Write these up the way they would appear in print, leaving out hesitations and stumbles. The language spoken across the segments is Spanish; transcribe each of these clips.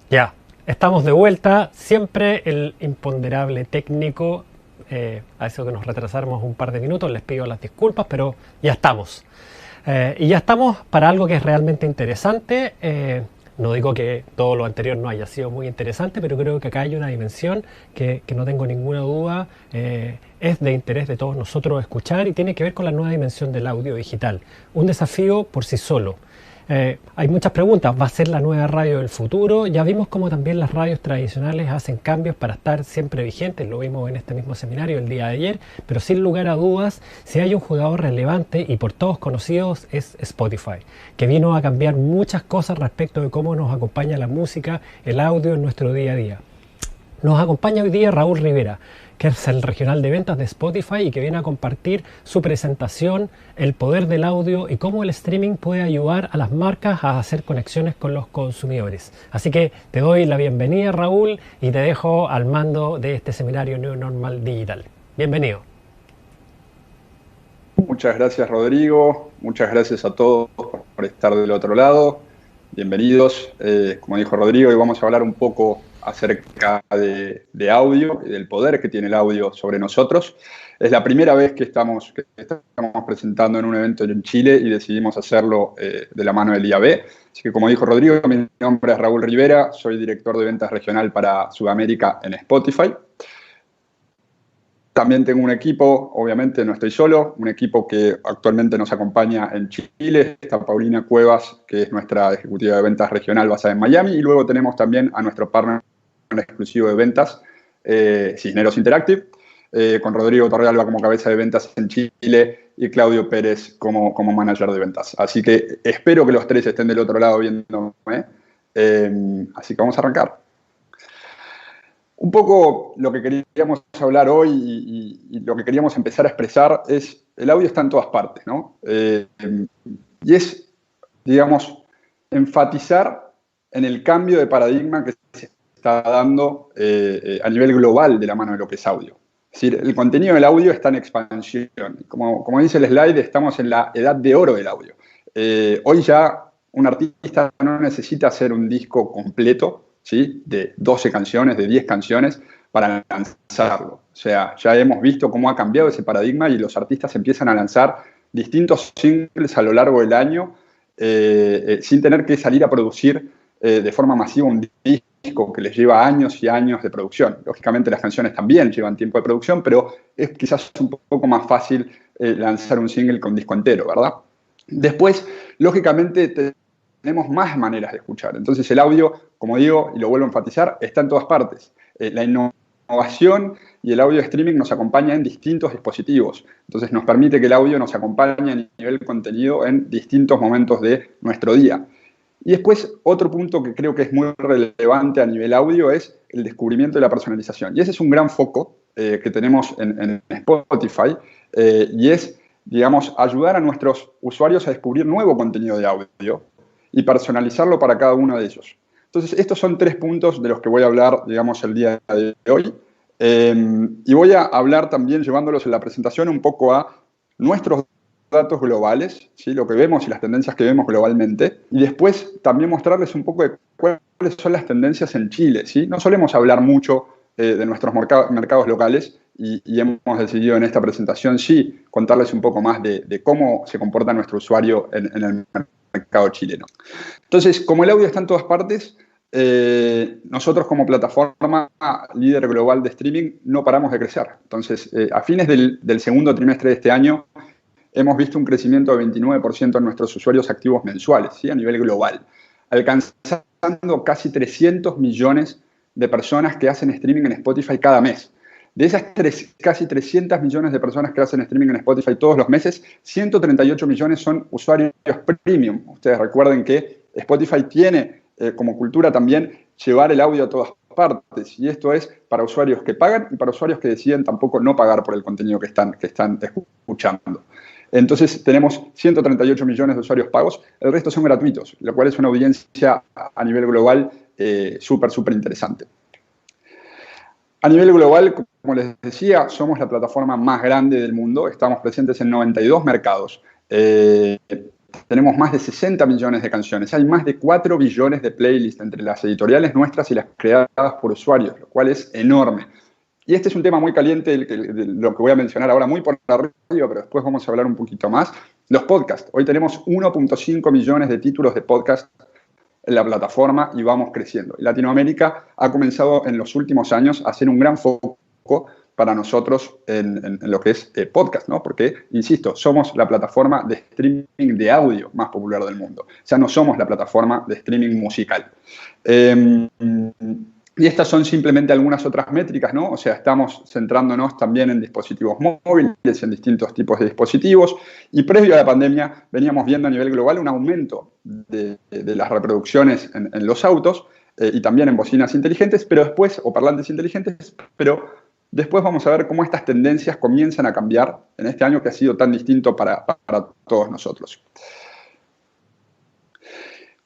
Ya, estamos de vuelta. Siempre el imponderable técnico. A eso que nos retrasamos un par de minutos, les pido las disculpas, pero ya estamos. Y ya estamos para algo que es realmente interesante. No digo que todo lo anterior no haya sido muy interesante, pero creo que acá hay una dimensión que no tengo ninguna duda, es de interés de todos nosotros escuchar y tiene que ver con la nueva dimensión del audio digital. Un desafío por sí solo. Hay muchas preguntas. ¿Va a ser la nueva radio del futuro? Ya vimos cómo también las radios tradicionales hacen cambios para estar siempre vigentes. Lo vimos en este mismo seminario el día de ayer. Pero sin lugar a dudas, si hay un jugador relevante y por todos conocidos es Spotify, que vino a cambiar muchas cosas respecto de cómo nos acompaña la música, el audio en nuestro día a día. Nos acompaña hoy día Raúl Rivera, que es el regional de ventas de Spotify y que viene a compartir su presentación, el poder del audio y cómo el streaming puede ayudar a las marcas a hacer conexiones con los consumidores. Así que te doy la bienvenida, Raúl, y te dejo al mando de este seminario New Normal Digital. Bienvenido. Muchas gracias, Rodrigo. Muchas gracias a todos por estar del otro lado. Bienvenidos. Como dijo Rodrigo, hoy vamos a hablar un poco acerca de audio y del poder que tiene el audio sobre nosotros. Es la primera vez que estamos presentando en un evento en Chile y decidimos hacerlo de la mano del IAB. Así que, como dijo Rodrigo, mi nombre es Raúl Rivera, soy director de ventas regional para Sudamérica en Spotify. También tengo un equipo, obviamente no estoy solo, un equipo que actualmente nos acompaña en Chile. Está Paulina Cuevas, que es nuestra ejecutiva de ventas regional basada en Miami. Y luego tenemos también a nuestro partner exclusivo de ventas, Cisneros Interactive, con Rodrigo Torrealba como cabeza de ventas en Chile y Claudio Pérez como manager de ventas. Así que espero que los tres estén del otro lado viéndome. Así que vamos a arrancar. Un poco lo que queríamos hablar hoy y lo que queríamos empezar a expresar es el audio está en todas partes, ¿no? Y es, digamos, enfatizar en el cambio de paradigma que se está dando a nivel global de la mano de lo que es audio. Es decir, el contenido del audio está en expansión. Como dice el slide, estamos en la edad de oro del audio. Hoy ya un artista no necesita hacer un disco completo, ¿sí? De 12 canciones, de 10 canciones, para lanzarlo. O sea, ya hemos visto cómo ha cambiado ese paradigma y los artistas empiezan a lanzar distintos singles a lo largo del año sin tener que salir a producir de forma masiva un disco que les lleva años y años de producción. Lógicamente las canciones también llevan tiempo de producción, pero es quizás un poco más fácil lanzar un single con disco entero, ¿verdad? Después, lógicamente, tenemos más maneras de escuchar. Entonces el audio, como digo, y lo vuelvo a enfatizar, está en todas partes. La innovación y el audio streaming nos acompaña en distintos dispositivos. Entonces nos permite que el audio nos acompañe a nivel contenido en distintos momentos de nuestro día. Y después, otro punto que creo que es muy relevante a nivel audio es el descubrimiento de la personalización. Y ese es un gran foco que tenemos en Spotify y es, digamos, ayudar a nuestros usuarios a descubrir nuevo contenido de audio y personalizarlo para cada uno de ellos. Entonces, estos son 3 puntos de los que voy a hablar, digamos, el día de hoy. Y voy a hablar también, llevándolos en la presentación, un poco a nuestros datos globales, ¿sí? Lo que vemos y las tendencias que vemos globalmente. Y después también mostrarles un poco de cuáles son las tendencias en Chile, ¿sí? No solemos hablar mucho de nuestros mercados locales y hemos decidido en esta presentación, sí, contarles un poco más de cómo se comporta nuestro usuario en el mercado chileno. Entonces, como el audio está en todas partes, nosotros como plataforma líder global de streaming no paramos de crecer. Entonces, a fines del segundo trimestre de este año, hemos visto un crecimiento de 29% en nuestros usuarios activos mensuales, ¿sí? A nivel global, alcanzando casi 300 millones de personas que hacen streaming en Spotify cada mes. De esas casi 300 millones de personas que hacen streaming en Spotify todos los meses, 138 millones son usuarios premium. Ustedes recuerden que Spotify tiene como cultura también llevar el audio a todas partes. Y esto es para usuarios que pagan y para usuarios que deciden tampoco no pagar por el contenido que están escuchando. Entonces tenemos 138 millones de usuarios pagos, el resto son gratuitos, lo cual es una audiencia a nivel global súper interesante. A nivel global, como les decía, somos la plataforma más grande del mundo. Estamos presentes en 92 mercados. tenemos más de 60 millones de canciones. Hay más de 4 billones de playlists entre las editoriales nuestras y las creadas por usuarios, lo cual es enorme. Y este es un tema muy caliente, de lo que voy a mencionar ahora, muy por arriba, pero después vamos a hablar un poquito más. Los podcasts. Hoy tenemos 1.5 millones de títulos de podcast en la plataforma y vamos creciendo. Latinoamérica ha comenzado en los últimos años a ser un gran foco para nosotros en lo que es podcast, ¿no? Porque, insisto, somos la plataforma de streaming de audio más popular del mundo. O sea, no somos la plataforma de streaming musical. Y estas son simplemente algunas otras métricas, ¿no? O sea, estamos centrándonos también en dispositivos móviles, en distintos tipos de dispositivos. Y previo a la pandemia veníamos viendo a nivel global un aumento de las reproducciones en los autos y también en bocinas inteligentes, pero después, o parlantes inteligentes, pero después vamos a ver cómo estas tendencias comienzan a cambiar en este año que ha sido tan distinto para todos nosotros.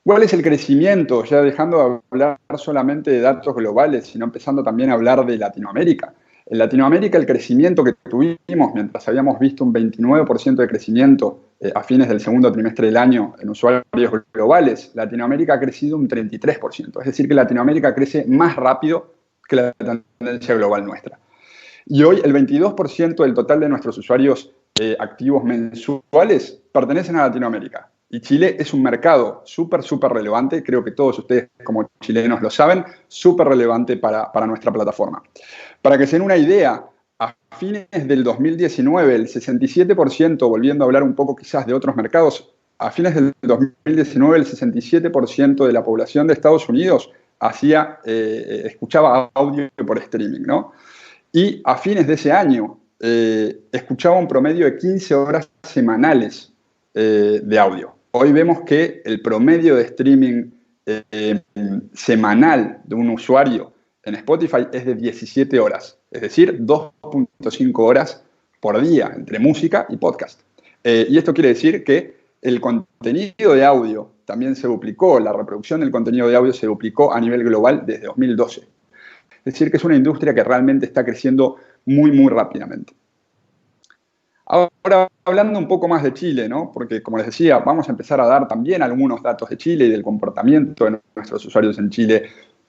¿Cuál es el crecimiento? Ya dejando de hablar solamente de datos globales, sino empezando también a hablar de Latinoamérica. En Latinoamérica el crecimiento que tuvimos, mientras habíamos visto un 29% de crecimiento a fines del segundo trimestre del año en usuarios globales, Latinoamérica ha crecido un 33%. Es decir, que Latinoamérica crece más rápido que la tendencia global nuestra. Y hoy el 22% del total de nuestros usuarios activos mensuales pertenecen a Latinoamérica. Y Chile es un mercado súper relevante, creo que todos ustedes como chilenos lo saben, súper relevante para nuestra plataforma. Para que se den una idea, a fines del 2019, el 67%, volviendo a hablar un poco quizás de otros mercados, a fines del 2019 el 67% de la población de Estados Unidos escuchaba audio por streaming, ¿no? Y a fines de ese año escuchaba un promedio de 15 horas semanales de audio. Hoy vemos que el promedio de streaming semanal de un usuario en Spotify es de 17 horas, es decir, 2.5 horas por día entre música y podcast. Y esto quiere decir que el contenido de audio también se duplicó, la reproducción del contenido de audio se duplicó a nivel global desde 2012. Es decir, que es una industria que realmente está creciendo muy rápidamente. Ahora, hablando un poco más de Chile, ¿no? Porque, como les decía, vamos a empezar a dar también algunos datos de Chile y del comportamiento de nuestros usuarios en Chile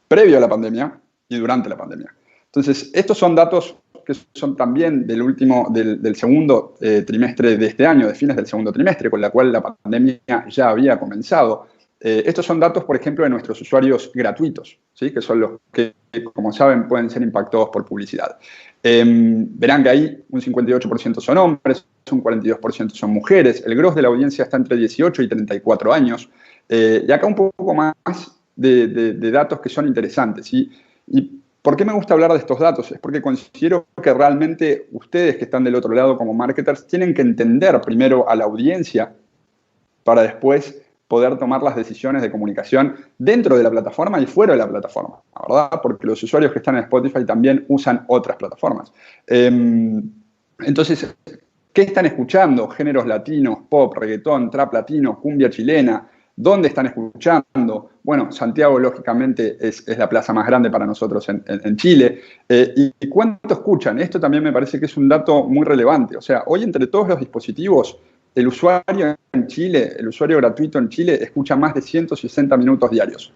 previo a la pandemia y durante la pandemia. Entonces, estos son datos que son también del segundo trimestre de este año, de fines del segundo trimestre, con la cual la pandemia ya había comenzado. Estos son datos, por ejemplo, de nuestros usuarios gratuitos, ¿sí? Que son los que, como saben, pueden ser impactados por publicidad. Verán que ahí un 58% son hombres, un 42% son mujeres, el gros de la audiencia está entre 18 y 34 años, y acá un poco más de datos que son interesantes. ¿Y por qué me gusta hablar de estos datos? Es porque considero que realmente ustedes que están del otro lado como marketers tienen que entender primero a la audiencia para después poder tomar las decisiones de comunicación dentro de la plataforma y fuera de la plataforma, ¿verdad? Porque los usuarios que están en Spotify también usan otras plataformas. Entonces, ¿qué están escuchando? Géneros latinos, pop, reggaetón, trap latino, cumbia chilena. ¿Dónde están escuchando? Bueno, Santiago, lógicamente, es la plaza más grande para nosotros en Chile. ¿Y cuánto escuchan? Esto también me parece que es un dato muy relevante. O sea, hoy entre todos los dispositivos, el usuario en Chile, el usuario gratuito en Chile, escucha más de 160 minutos diarios.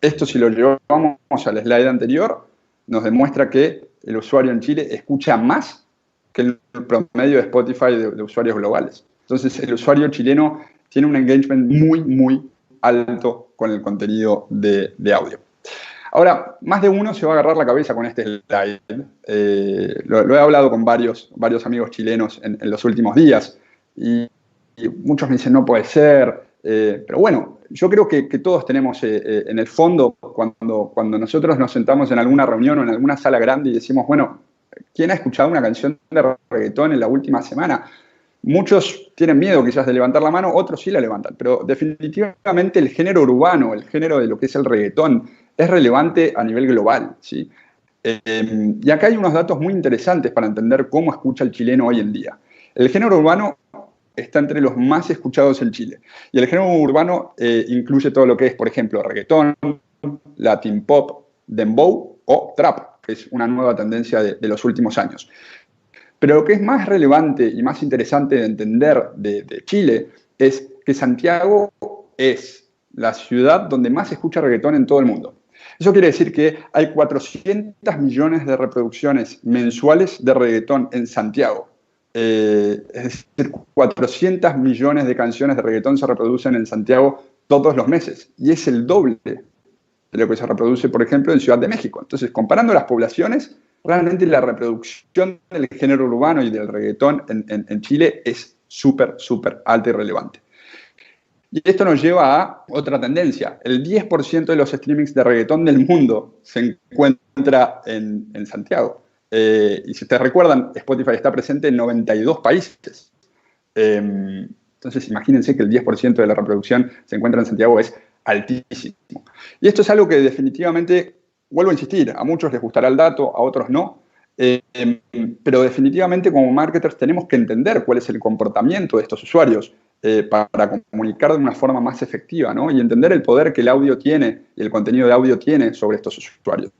Esto, si lo llevamos al slide anterior, nos demuestra que el usuario en Chile escucha más que el promedio de Spotify de usuarios globales. Entonces, el usuario chileno tiene un engagement muy alto con el contenido de audio. Ahora, más de uno se va a agarrar la cabeza con este slide. Lo he hablado con varios amigos chilenos en los últimos días. Y muchos me dicen, no puede ser. Pero bueno, yo creo que todos tenemos en el fondo, cuando nosotros nos sentamos en alguna reunión o en alguna sala grande y decimos, bueno, ¿quién ha escuchado una canción de reggaetón en la última semana? Muchos tienen miedo quizás de levantar la mano, otros sí la levantan. Pero definitivamente el género urbano, el género de lo que es el reggaetón, es relevante a nivel global, ¿sí? Y acá hay unos datos muy interesantes para entender cómo escucha el chileno hoy en día. El género urbano está entre los más escuchados en Chile. Y el género urbano incluye todo lo que es, por ejemplo, reggaetón, latin pop, dembow o trap, que es una nueva tendencia de los últimos años. Pero lo que es más relevante y más interesante de entender de Chile es que Santiago es la ciudad donde más se escucha reggaetón en todo el mundo. Eso quiere decir que hay 400 millones de reproducciones mensuales de reggaetón en Santiago. Es decir, 400 millones de canciones de reggaetón se reproducen en Santiago todos los meses. Y es el doble de lo que se reproduce, por ejemplo, en Ciudad de México. Entonces, comparando las poblaciones, realmente la reproducción del género urbano y del reggaetón en Chile es súper, súper alta y relevante. Y esto nos lleva a otra tendencia. El 10% de los streamings de reggaetón del mundo se encuentra en Santiago. Y si ustedes recuerdan, Spotify está presente en 92 países. Entonces, imagínense que el 10% de la reproducción se encuentra en Santiago, es altísimo. Y esto es algo que definitivamente, vuelvo a insistir, a muchos les gustará el dato, a otros no, pero definitivamente como marketers tenemos que entender cuál es el comportamiento de estos usuarios para comunicar de una forma más efectiva, ¿no? Y entender el poder que el audio tiene y el contenido de audio tiene sobre estos usuarios.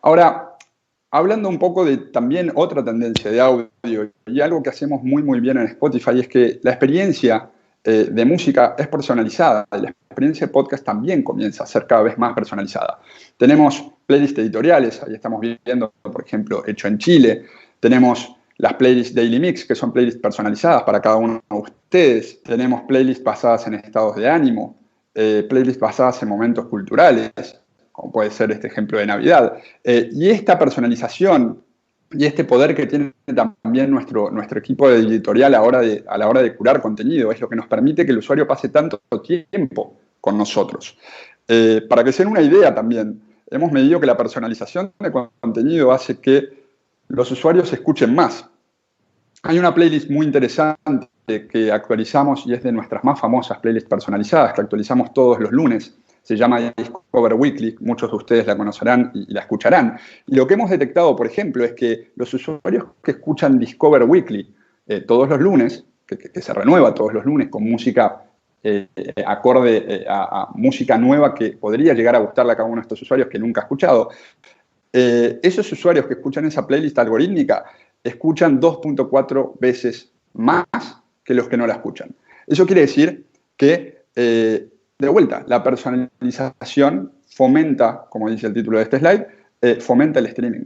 Ahora, hablando un poco de también otra tendencia de audio y algo que hacemos muy, muy bien en Spotify es que la experiencia de música es personalizada y la experiencia de podcast también comienza a ser cada vez más personalizada. Tenemos playlists editoriales, ahí estamos viendo, por ejemplo, Hecho en Chile. Tenemos las playlists Daily Mix, que son playlists personalizadas para cada uno de ustedes. Tenemos playlists basadas en estados de ánimo, playlists basadas en momentos culturales, como puede ser este ejemplo de Navidad. Y esta personalización y este poder que tiene también nuestro equipo de editorial a la hora de curar contenido es lo que nos permite que el usuario pase tanto tiempo con nosotros. Para que se den una idea también, hemos medido que la personalización de contenido hace que los usuarios escuchen más. Hay una playlist muy interesante que actualizamos y es de nuestras más famosas playlists personalizadas que actualizamos todos los lunes. Se llama Discover Weekly, muchos de ustedes la conocerán y la escucharán. Y lo que hemos detectado, por ejemplo, es que los usuarios que escuchan Discover Weekly todos los lunes, que se renueva todos los lunes con música acorde a música nueva que podría llegar a gustarle a cada uno de estos usuarios que nunca ha escuchado, esos usuarios que escuchan esa playlist algorítmica escuchan 2.4 veces más que los que no la escuchan. Eso quiere decir que, de vuelta, la personalización fomenta, como dice el título de este slide, fomenta el streaming.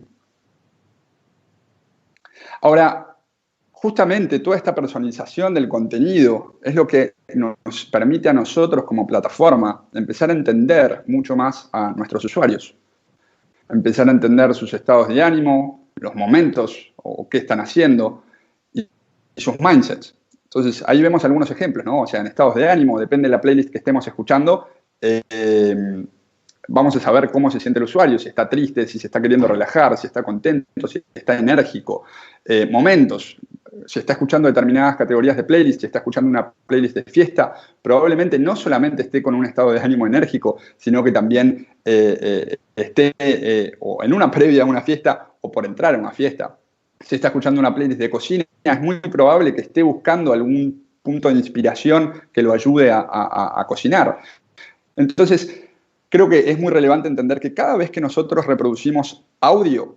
Ahora, justamente toda esta personalización del contenido es lo que nos permite a nosotros como plataforma empezar a entender mucho más a nuestros usuarios. Empezar a entender sus estados de ánimo, los momentos o qué están haciendo y sus mindsets. Entonces, ahí vemos algunos ejemplos, ¿no? O sea, en estados de ánimo, depende de la playlist que estemos escuchando, vamos a saber cómo se siente el usuario, si está triste, si se está queriendo relajar, si está contento, si está enérgico. Momentos, si está escuchando determinadas categorías de playlist, si está escuchando una playlist de fiesta, probablemente no solamente esté con un estado de ánimo enérgico, sino que también esté o en una previa a una fiesta o por entrar a una fiesta. Si está escuchando una playlist de cocina, es muy probable que esté buscando algún punto de inspiración que lo ayude a cocinar. Entonces, creo que es muy relevante entender que cada vez que nosotros reproducimos audio,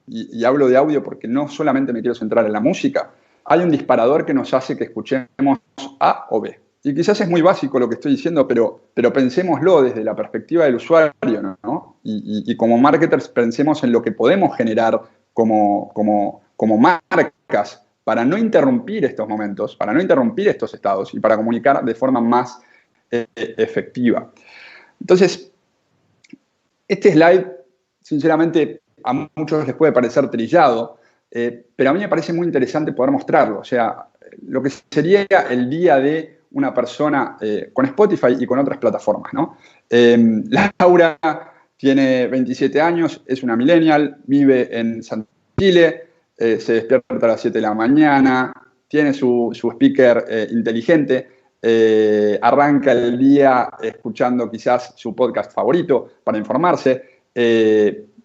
y hablo de audio porque no solamente me quiero centrar en la música, hay un disparador que nos hace que escuchemos A o B. Y quizás es muy básico lo que estoy diciendo, pero pensémoslo desde la perspectiva del usuario, ¿no? Y como marketers pensemos en lo que podemos generar como marcas para no interrumpir estos momentos, para no interrumpir estos estados y para comunicar de forma más efectiva. Entonces, este slide, sinceramente, a muchos les puede parecer trillado, pero a mí me parece muy interesante poder mostrarlo. O sea, lo que sería el día de una persona con Spotify y con otras plataformas, ¿no? Laura tiene 27 años, es una millennial, vive en Santiago, Chile, se despierta a las 7 de la mañana, tiene su speaker inteligente, arranca el día escuchando quizás su podcast favorito para informarse.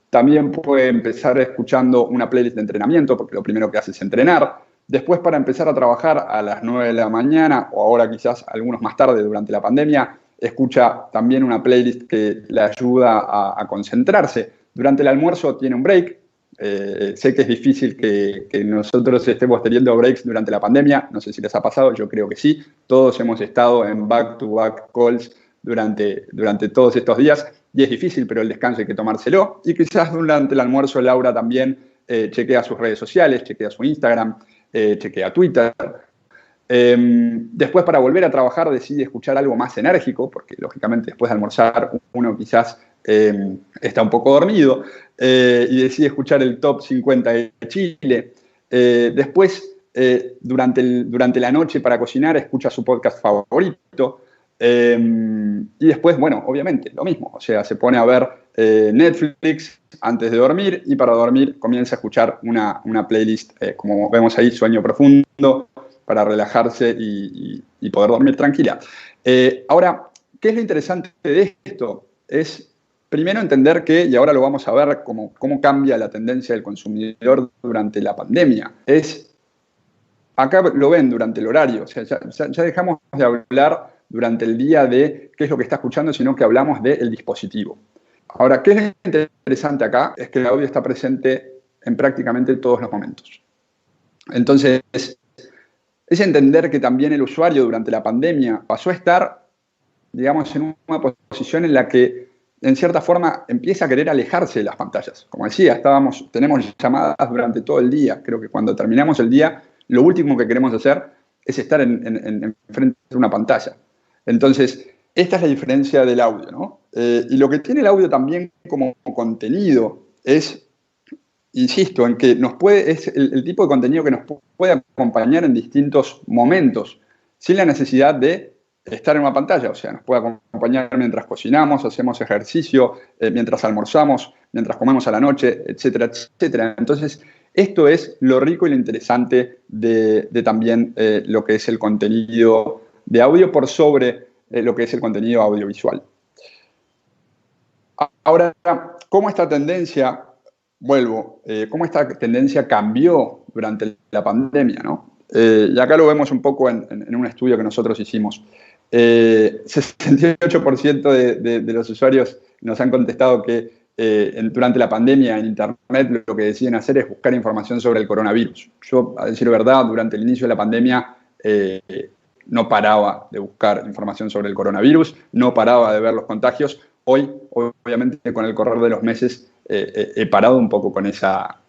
También puede empezar escuchando una playlist de entrenamiento, porque lo primero que hace es entrenar. Después, para empezar a trabajar a las 9 de la mañana, o ahora quizás algunos más tarde durante la pandemia, escucha también una playlist que le ayuda a concentrarse. Durante el almuerzo tiene un break, Sé que es difícil que nosotros estemos teniendo breaks durante la pandemia, no sé si les ha pasado, yo creo que sí. Todos hemos estado en back-to-back calls durante todos estos días y es difícil, pero el descanso hay que tomárselo. Y quizás durante el almuerzo Laura también chequea sus redes sociales, chequea su Instagram, chequea Twitter. Después, para volver a trabajar, decide escuchar algo más enérgico, porque lógicamente después de almorzar uno quizás está un poco dormido, y decide escuchar el Top 50 de Chile. Después, durante la noche para cocinar, escucha su podcast favorito. Y después, bueno, obviamente, lo mismo. O sea, se pone a ver Netflix antes de dormir y para dormir comienza a escuchar una playlist, como vemos ahí, Sueño Profundo, para relajarse y poder dormir tranquila. Ahora, ¿qué es lo interesante de esto? Es primero entender que, y ahora lo vamos a ver, cómo cambia la tendencia del consumidor durante la pandemia. Acá lo ven durante el horario, o sea, ya dejamos de hablar durante el día de qué es lo que está escuchando, sino que hablamos del dispositivo. Ahora, ¿qué es lo interesante acá? Es que el audio está presente en prácticamente todos los momentos. Entonces, es entender que también el usuario durante la pandemia pasó a estar, digamos, en una posición en la que, en cierta forma, empieza a querer alejarse de las pantallas. Como decía, tenemos llamadas durante todo el día. Creo que cuando terminamos el día, lo último que queremos hacer es estar frente de una pantalla. Entonces, esta es la diferencia del audio, ¿no? Y lo que tiene el audio también como contenido es, insisto, en que es el tipo de contenido que nos puede acompañar en distintos momentos, sin la necesidad de estar en una pantalla. O sea, nos puede acompañar mientras cocinamos, hacemos ejercicio, mientras almorzamos, mientras comemos a la noche, etcétera, etcétera. Entonces, esto es lo rico y lo interesante de también lo que es el contenido de audio por sobre lo que es el contenido audiovisual. Ahora, ¿cómo esta tendencia cambió durante la pandemia, ¿no? Y acá lo vemos un poco en un estudio que nosotros hicimos. 68% de los usuarios nos han contestado que durante la pandemia en Internet lo que deciden hacer es buscar información sobre el coronavirus. Yo, a decir verdad, durante el inicio de la pandemia no paraba de buscar información sobre el coronavirus, no paraba de ver los contagios. Hoy, obviamente, con el correr de los meses, he parado un poco con esa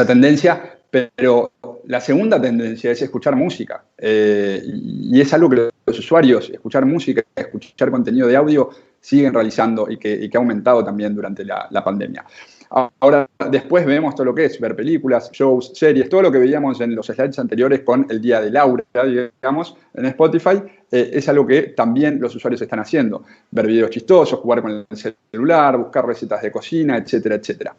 tendencia, pero la segunda tendencia es escuchar música. Y es algo que los usuarios, escuchar música, escuchar contenido de audio, siguen realizando y que ha aumentado también durante la pandemia. Ahora, después vemos todo lo que es ver películas, shows, series, todo lo que veíamos en los slides anteriores con el Día de Laura, digamos, en Spotify, es algo que también los usuarios están haciendo. Ver videos chistosos, jugar con el celular, buscar recetas de cocina, etcétera, etcétera.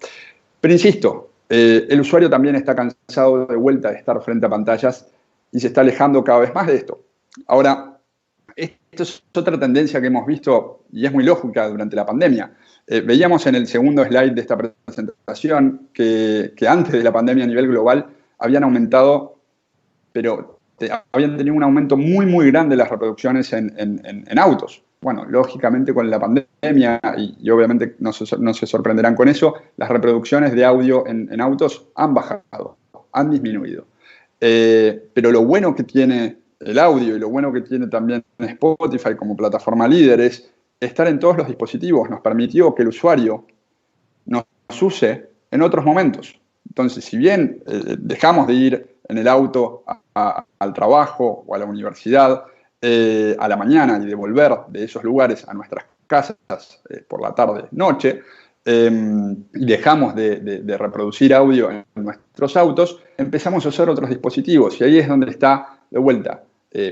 Pero insisto, el usuario también está cansado de vuelta de estar frente a pantallas y se está alejando cada vez más de esto. Ahora, esto es otra tendencia que hemos visto y es muy lógica durante la pandemia. Veíamos en el segundo slide de esta presentación que antes de la pandemia a nivel global habían aumentado, pero habían tenido un aumento muy, muy grande las reproducciones en autos. Bueno, lógicamente con la pandemia, y obviamente no se sorprenderán con eso, las reproducciones de audio en autos han bajado, han disminuido. Pero lo bueno que tiene el audio y lo bueno que tiene también Spotify como plataforma líder es estar en todos los dispositivos. Nos permitió que el usuario nos use en otros momentos. Entonces, si bien dejamos de ir en el auto al trabajo o a la universidad a la mañana y de volver de esos lugares a nuestras casas por la tarde, noche, y dejamos de reproducir audio en nuestros autos, empezamos a usar otros dispositivos. Y ahí es donde está, de vuelta,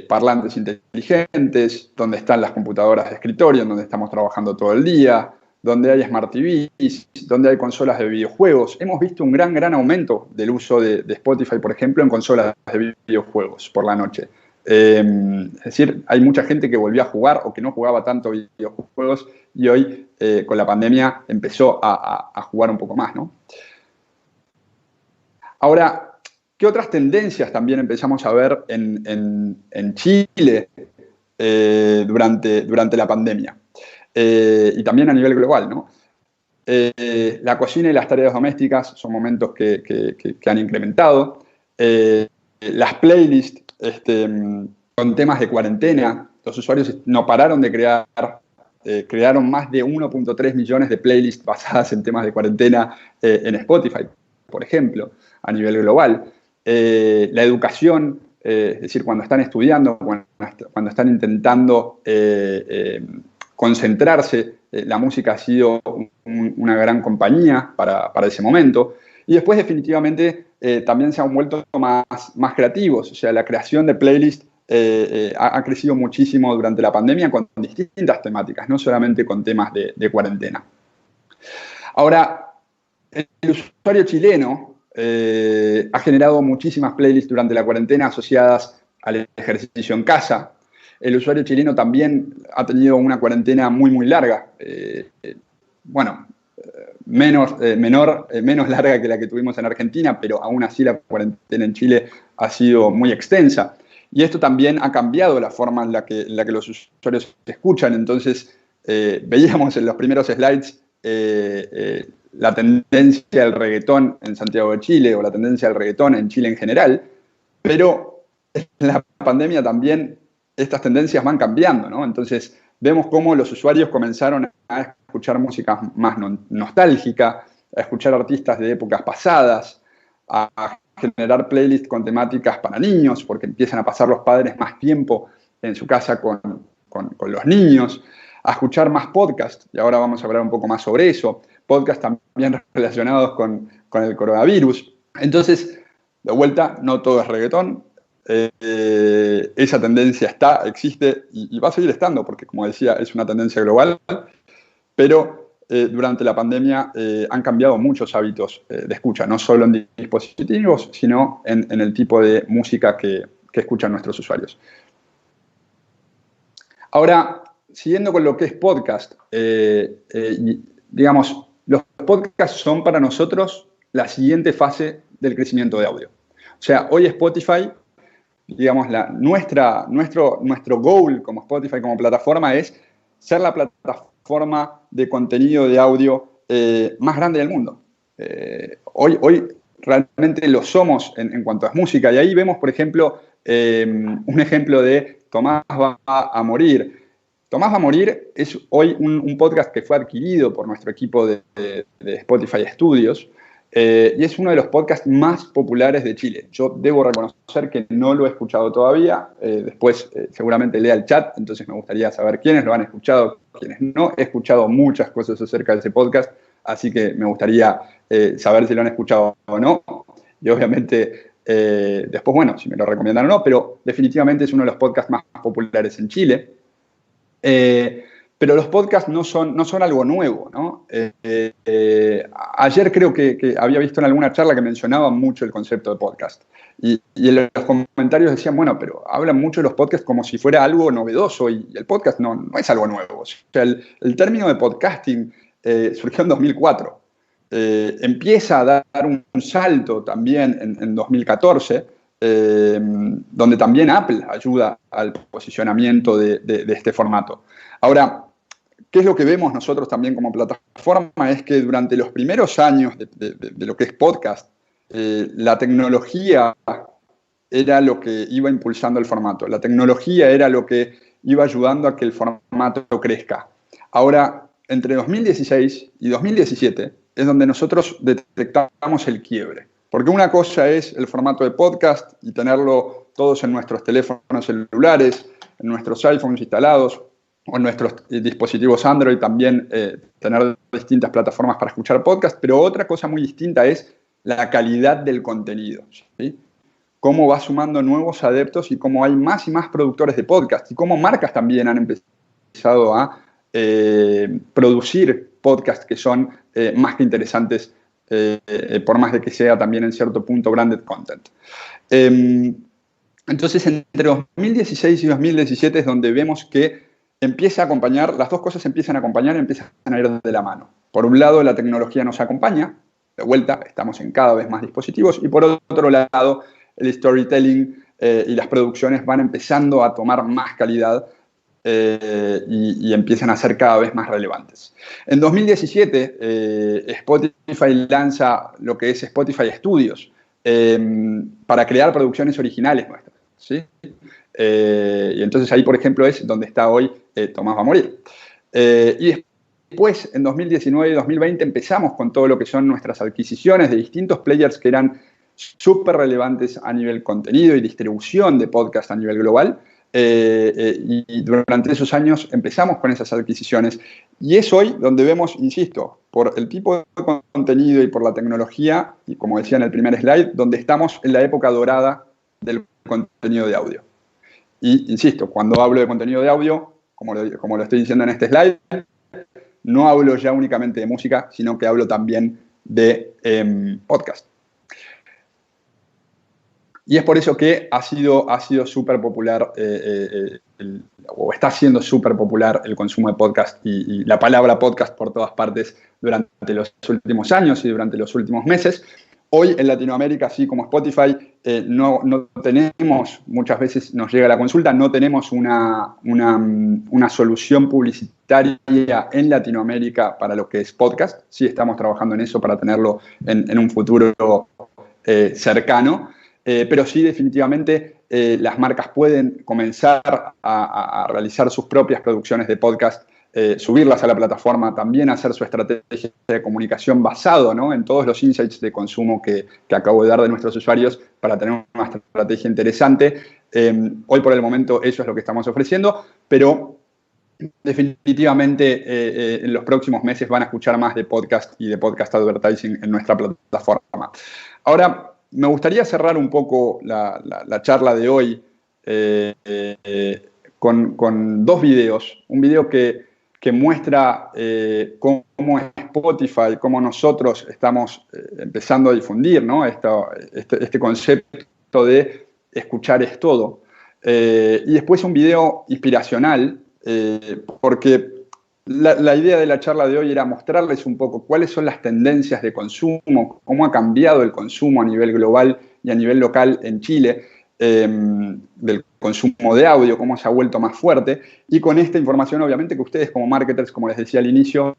parlantes inteligentes, donde están las computadoras de escritorio, en donde estamos trabajando todo el día, donde hay Smart TVs, donde hay consolas de videojuegos. Hemos visto un gran aumento del uso de Spotify, por ejemplo, en consolas de videojuegos por la noche. Es decir, hay mucha gente que volvió a jugar o que no jugaba tanto videojuegos y hoy, con la pandemia, empezó a jugar un poco más, ¿no? Ahora, ¿qué otras tendencias también empezamos a ver en Chile durante la pandemia? Y también a nivel global, ¿no? La cocina y las tareas domésticas son momentos que han incrementado. Las playlists con temas de cuarentena, los usuarios no pararon de crear, crearon más de 1.3 millones de playlists basadas en temas de cuarentena en Spotify, por ejemplo, a nivel global. La educación, es decir, cuando están estudiando, cuando están intentando concentrarse, la música ha sido una gran compañía para ese momento. Y después, definitivamente, también se han vuelto más creativos. O sea, la creación de playlists ha crecido muchísimo durante la pandemia con distintas temáticas, no solamente con temas de cuarentena. Ahora, el usuario chileno ha generado muchísimas playlists durante la cuarentena asociadas al ejercicio en casa. El usuario chileno también ha tenido una cuarentena muy larga. Menos larga que la que tuvimos en Argentina, pero aún así la cuarentena en Chile ha sido muy extensa. Y esto también ha cambiado la forma en la que los usuarios escuchan. Entonces, veíamos en los primeros slides la tendencia del reggaetón en Santiago de Chile o la tendencia del reggaetón en Chile en general, pero en la pandemia también estas tendencias van cambiando, ¿no? Entonces, vemos cómo los usuarios comenzaron a escuchar música más nostálgica, a escuchar artistas de épocas pasadas, a generar playlists con temáticas para niños, porque empiezan a pasar los padres más tiempo en su casa con los niños, a escuchar más podcasts, y ahora vamos a hablar un poco más sobre eso, podcasts también relacionados con el coronavirus. Entonces, de vuelta, no todo es reggaetón. Esa tendencia existe y va a seguir estando, porque como decía, es una tendencia global, pero durante la pandemia han cambiado muchos hábitos de escucha, no solo en dispositivos, sino en el tipo de música que escuchan nuestros usuarios. Ahora, siguiendo con lo que es podcast, digamos, los podcasts son para nosotros la siguiente fase del crecimiento de audio. O sea, hoy Spotify, digamos, nuestro goal como Spotify, como plataforma, es ser la plataforma de contenido de audio más grande del mundo. Hoy realmente lo somos en cuanto a música, y ahí vemos, por ejemplo, un ejemplo de Tomás va a morir. Tomás va a morir es hoy un podcast que fue adquirido por nuestro equipo de Spotify Studios, y es uno de los podcasts más populares de Chile. Yo debo reconocer que no lo he escuchado todavía. Después seguramente lea el chat, entonces me gustaría saber quiénes lo han escuchado, quiénes no. He escuchado muchas cosas acerca de ese podcast, así que me gustaría saber si lo han escuchado o no. Y obviamente después, bueno, si me lo recomiendan o no, pero definitivamente es uno de los podcasts más populares en Chile. Pero los podcasts no son algo nuevo, ¿no? Ayer creo que había visto en alguna charla que mencionaban mucho el concepto de podcast. Y en los comentarios decían, bueno, pero hablan mucho de los podcasts como si fuera algo novedoso, y el podcast no es algo nuevo. O sea, el término de podcasting surgió en 2004. Empieza a dar un salto también en 2014, donde también Apple ayuda al posicionamiento de este formato. Ahora, ¿qué es lo que vemos nosotros también como plataforma? Es que durante los primeros años de lo que es podcast, la tecnología era lo que iba impulsando el formato. La tecnología era lo que iba ayudando a que el formato crezca. Ahora, entre 2016 y 2017 es donde nosotros detectamos el quiebre. Porque una cosa es el formato de podcast y tenerlo todos en nuestros teléfonos celulares, en nuestros iPhones instalados, o en nuestros dispositivos Android también tener distintas plataformas para escuchar podcast, pero otra cosa muy distinta es la calidad del contenido, ¿sí? Cómo va sumando nuevos adeptos y cómo hay más y más productores de podcast y cómo marcas también han empezado a producir podcasts que son más que interesantes, por más de que sea también en cierto punto branded content. Entonces, entre 2016 y 2017 es donde vemos que empieza a acompañar, las dos cosas empiezan a acompañar y empiezan a ir de la mano. Por un lado, la tecnología nos acompaña, de vuelta, estamos en cada vez más dispositivos, y por otro lado, el storytelling y las producciones van empezando a tomar más calidad, y empiezan a ser cada vez más relevantes. En 2017, Spotify lanza lo que es Spotify Studios para crear producciones originales nuestras, ¿sí? Y entonces ahí, por ejemplo, es donde está hoy Tomás va a morir. Y después, en 2019 y 2020, empezamos con todo lo que son nuestras adquisiciones de distintos players que eran súper relevantes a nivel contenido y distribución de podcast a nivel global. Y durante esos años empezamos con esas adquisiciones. Y es hoy donde vemos, insisto, por el tipo de contenido y por la tecnología, y como decía en el primer slide, donde estamos en la época dorada del contenido de audio. Y, insisto, cuando hablo de contenido de audio, como lo estoy diciendo en este slide, no hablo ya únicamente de música, sino que hablo también de podcast. Y es por eso que ha sido súper popular, o está siendo súper popular el consumo de podcast y la palabra podcast por todas partes durante los últimos años y durante los últimos meses. Hoy en Latinoamérica, así como Spotify, no tenemos, muchas veces nos llega la consulta, no tenemos una solución publicitaria en Latinoamérica para lo que es podcast. Sí estamos trabajando en eso para tenerlo en un futuro cercano. Pero sí, definitivamente, las marcas pueden comenzar a realizar sus propias producciones de podcast, subirlas a la plataforma, también hacer su estrategia de comunicación basado, ¿no?, en todos los insights de consumo que acabo de dar de nuestros usuarios para tener una estrategia interesante. Hoy, por el momento, eso es lo que estamos ofreciendo, pero definitivamente en los próximos meses van a escuchar más de podcast y de podcast advertising en nuestra plataforma. Ahora, me gustaría cerrar un poco la charla de hoy con dos videos. Un video que muestra cómo Spotify, cómo nosotros estamos empezando a difundir, ¿no?, este concepto de escuchar es todo. Y después un video inspiracional, porque la idea de la charla de hoy era mostrarles un poco cuáles son las tendencias de consumo, cómo ha cambiado el consumo a nivel global y a nivel local en Chile, del consumo de audio, cómo se ha vuelto más fuerte, y con esta información, obviamente, que ustedes como marketers, como les decía al inicio,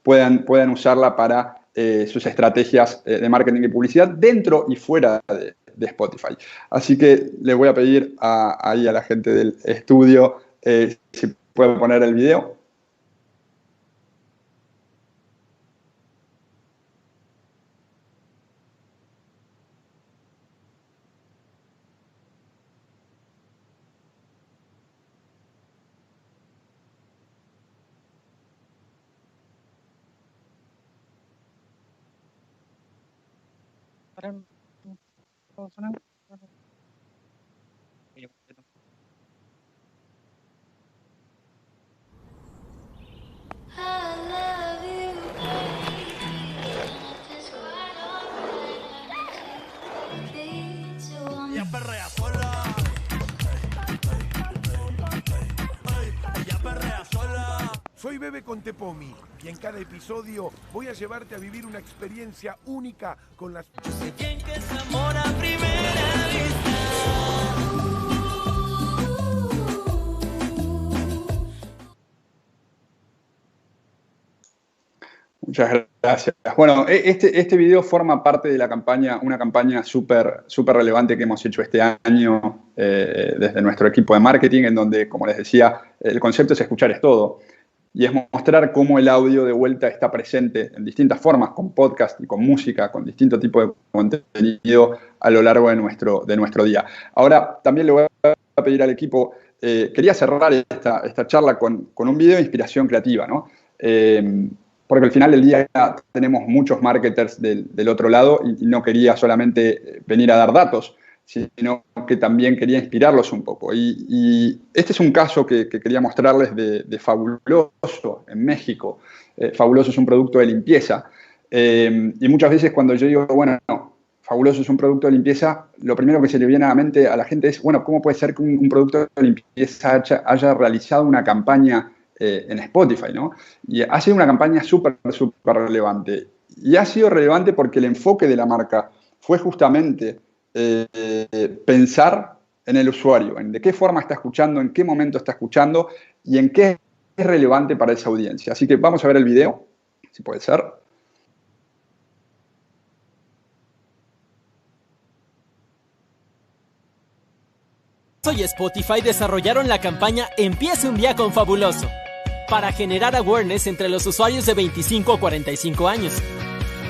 puedan usarla para sus estrategias de marketing y publicidad dentro y fuera de Spotify. Así que les voy a pedir ahí a la gente del estudio si pueden poner el video. Soy Bebe Contepomi y en cada episodio voy a llevarte a vivir una experiencia única con las... Yo sé quién que es amor a primera vista. Muchas gracias. Bueno, este video forma parte de la campaña, una campaña súper relevante que hemos hecho este año desde nuestro equipo de marketing, en donde, como les decía, el concepto es escuchar es todo. Y es mostrar cómo el audio de vuelta está presente en distintas formas, con podcast y con música, con distintos tipos de contenido a lo largo de nuestro día. Ahora, también le voy a pedir al equipo, quería cerrar esta charla con un video de inspiración creativa, ¿no? Porque al final del día tenemos muchos marketers del otro lado y no quería solamente venir a dar datos, sino que también quería inspirarlos un poco. Y este es un caso que quería mostrarles de Fabuloso en México. Fabuloso es un producto de limpieza. Y muchas veces cuando yo digo, bueno, no, Fabuloso es un producto de limpieza, lo primero que se le viene a la mente a la gente es, bueno, ¿cómo puede ser que un producto de limpieza haya realizado una campaña en Spotify, ¿no? Y ha sido una campaña súper relevante. Y ha sido relevante porque el enfoque de la marca fue justamente pensar en el usuario, en de qué forma está escuchando, en qué momento está escuchando y en qué es relevante para esa audiencia. Así que vamos a ver el video, si puede ser. Y Spotify desarrollaron la campaña Empieza un día con Fabuloso para generar awareness entre los usuarios de 25 a 45 años.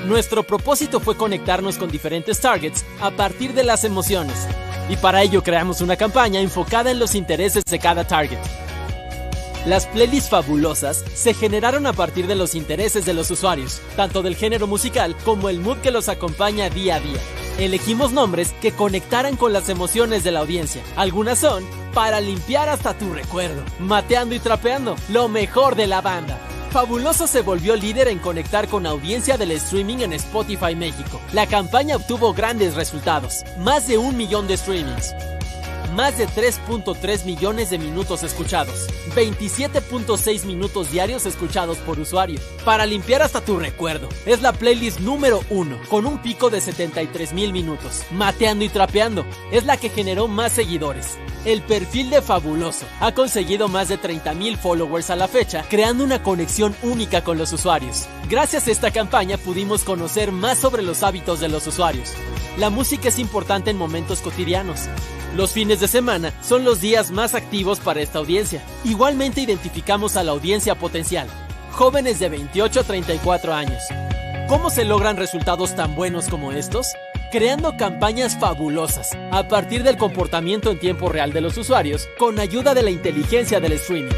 Nuestro propósito fue conectarnos con diferentes targets a partir de las emociones, y para ello creamos una campaña enfocada en los intereses de cada target. Las playlists fabulosas se generaron a partir de los intereses de los usuarios, tanto del género musical como el mood que los acompaña día a día. Elegimos nombres que conectaran con las emociones de la audiencia. Algunas son Para limpiar hasta tu recuerdo, Mateando y trapeando, lo mejor de la banda. Fabuloso se volvió líder en conectar con audiencia del streaming en Spotify México. La campaña obtuvo grandes resultados, más de 1 millón de streamings, más de 3.3 millones de minutos escuchados, 27.6 minutos diarios escuchados por usuario. Para limpiar hasta tu recuerdo, es la playlist número 1, con un pico de 73,000 minutos. Mateando y trapeando, es la que generó más seguidores. El perfil de Fabuloso ha conseguido más de 30,000 followers a la fecha, creando una conexión única con los usuarios. Gracias a esta campaña pudimos conocer más sobre los hábitos de los usuarios. La música es importante en momentos cotidianos. Los fines de semana son los días más activos para esta audiencia. Igualmente identificamos a la audiencia potencial, jóvenes de 28 a 34 años. ¿Cómo se logran resultados tan buenos como estos? Creando campañas fabulosas a partir del comportamiento en tiempo real de los usuarios con ayuda de la inteligencia del streaming.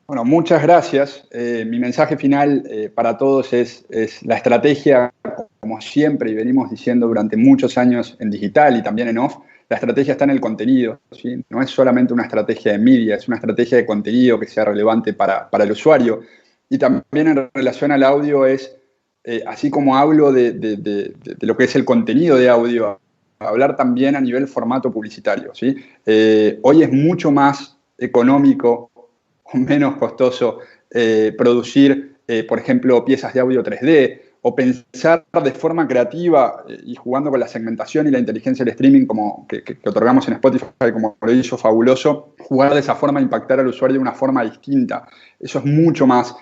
Bueno, muchas gracias. Mi mensaje final para todos es la estrategia, como siempre y venimos diciendo durante muchos años en digital y también en off, la estrategia está en el contenido, ¿sí? No es solamente una estrategia de media, es una estrategia de contenido que sea relevante para el usuario. Y también en relación al audio es, así como hablo de lo que es el contenido de audio, hablar también a nivel formato publicitario, ¿sí? Hoy es mucho más económico o menos costoso producir, por ejemplo, piezas de audio 3D o pensar de forma creativa y jugando con la segmentación y la inteligencia del streaming como que otorgamos en Spotify, como lo hizo Fabuloso, jugar de esa forma, impactar al usuario de una forma distinta. Eso es mucho más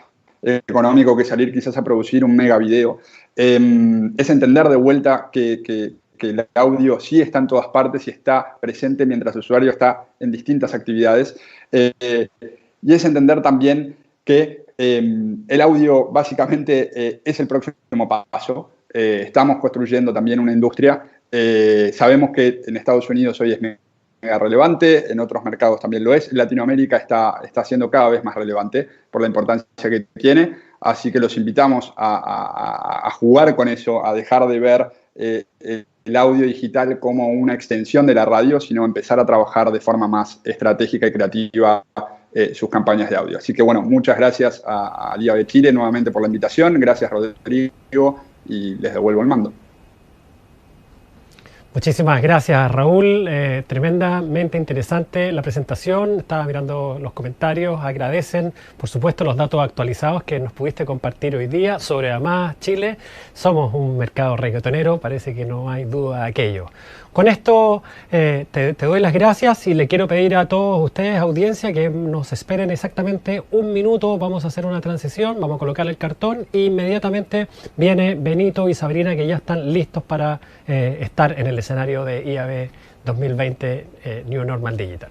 económico que salir quizás a producir un mega video. Es entender de vuelta que el audio sí está en todas partes y está presente mientras el usuario está en distintas actividades. Y es entender también que el audio básicamente es el próximo paso. Estamos construyendo también una industria. Sabemos que en Estados Unidos hoy es mega relevante, en otros mercados también lo es. En Latinoamérica está siendo cada vez más relevante por la importancia que tiene. Así que los invitamos a jugar con eso, a dejar de ver el audio digital como una extensión de la radio, sino empezar a trabajar de forma más estratégica y creativa sus campañas de audio. Así que bueno, muchas gracias a IAB Chile nuevamente por la invitación. Gracias, Rodrigo, y les devuelvo el mando. Muchísimas gracias, Raúl. Tremendamente interesante la presentación. Estaba mirando los comentarios. Agradecen, por supuesto, los datos actualizados que nos pudiste compartir hoy día sobre AMAS Chile. Somos un mercado reggaetonero, parece que no hay duda de aquello. Con esto te doy las gracias y le quiero pedir a todos ustedes, audiencia, que nos esperen exactamente 1 minuto. Vamos a hacer una transición, vamos a colocar el cartón e inmediatamente viene Benito y Sabrina, que ya están listos para estar en el escenario de IAB 2020 New Normal Digital.